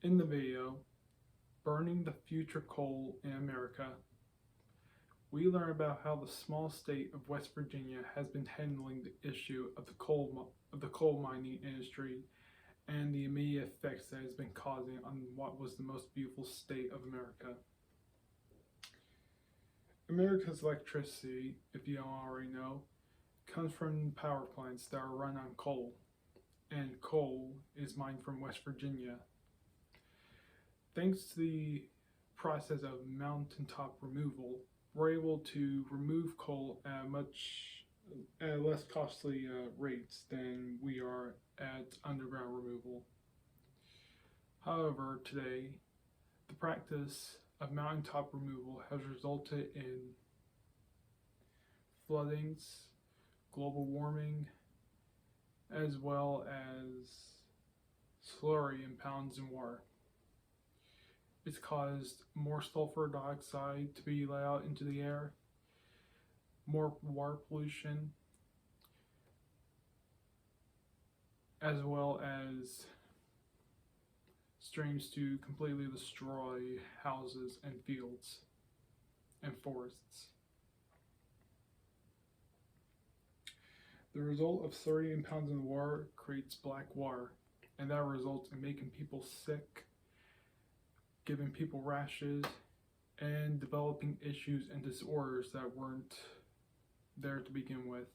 In the video, Burning the Future Coal in America, we learn about how the small state of West Virginia has been handling the issue of the coal mining industry and the immediate effects that it has been causing on what was the most beautiful state of America. America's electricity, if you don't already know, comes from power plants that are run on coal, and coal is mined from West Virginia. Thanks to the process of mountaintop removal, we're able to remove coal at less costly rates than we are at underground removal. However, today, the practice of mountaintop removal has resulted in floodings, global warming, as well as slurry impounds in water. It's caused more sulfur dioxide to be let out into the air, more water pollution, as well as streams to completely destroy houses and fields and forests. The result of slurry impounds in the water creates black water, and that results in making people sick, giving people rashes, and developing issues and disorders that weren't there to begin with.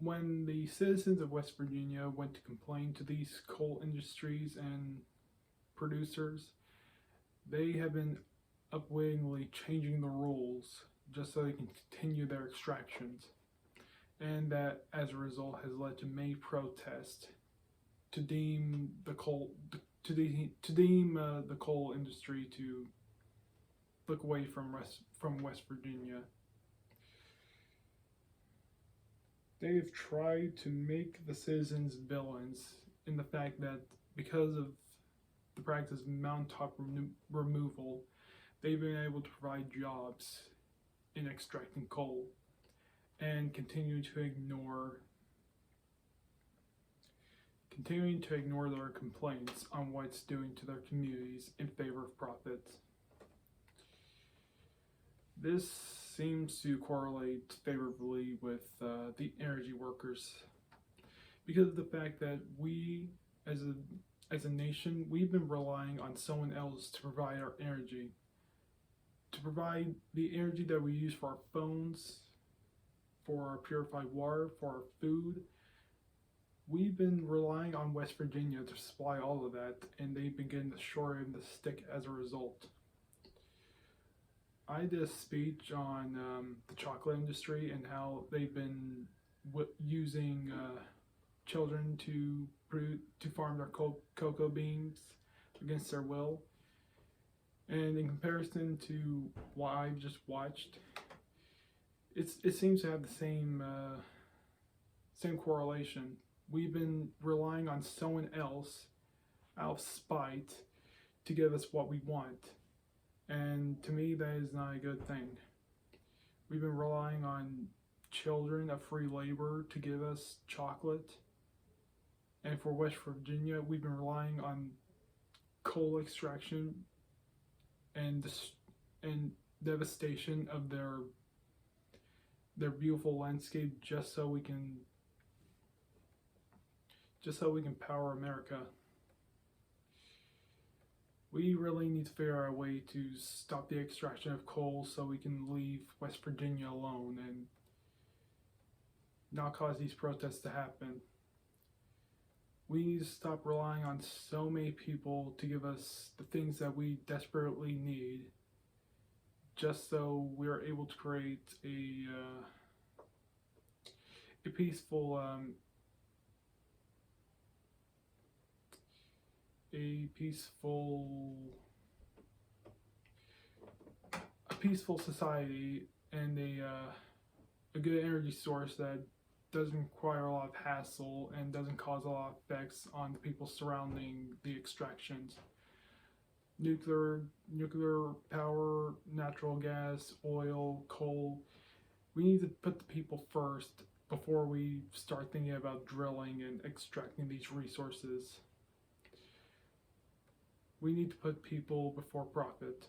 When the citizens of West Virginia went to complain to these coal industries and producers, they have been unwittingly changing the rules just so they can continue their extractions. And that, as a result, has led to many protests to deem the coal industry to look away from West Virginia. They have tried to make the citizens villains in the fact that because of the practice of mountaintop removal, they've been able to provide jobs in extracting coal and continuing to ignore their complaints on what it's doing to their communities in favor of profits. This seems to correlate favorably with the energy workers because of the fact that we, as a nation, we've been relying on someone else to provide our energy, to provide the energy that we use for our phones, for our purified water, for our food. We've been relying on West Virginia to supply all of that, and they've been getting the short end of the stick as a result. I did a speech on the chocolate industry and how they've been using children to farm their cocoa beans against their will. And in comparison to what I've just watched, it seems to have the same correlation. We've been relying on someone else out of spite to give us what we want. And to me, that is not a good thing. We've been relying on children of free labor to give us chocolate. And for West Virginia, we've been relying on coal extraction and devastation of their beautiful landscape just so we can power America. We really need to figure out a way to stop the extraction of coal so we can leave West Virginia alone and not cause these protests to happen. We need to stop relying on so many people to give us the things that we desperately need just so we're able to create a peaceful society and a good energy source that doesn't require a lot of hassle and doesn't cause a lot of effects on the people surrounding the extractions. Nuclear power, natural gas, oil, coal. We need to put the people first before we start thinking about drilling and extracting these resources. We need to put people before profit.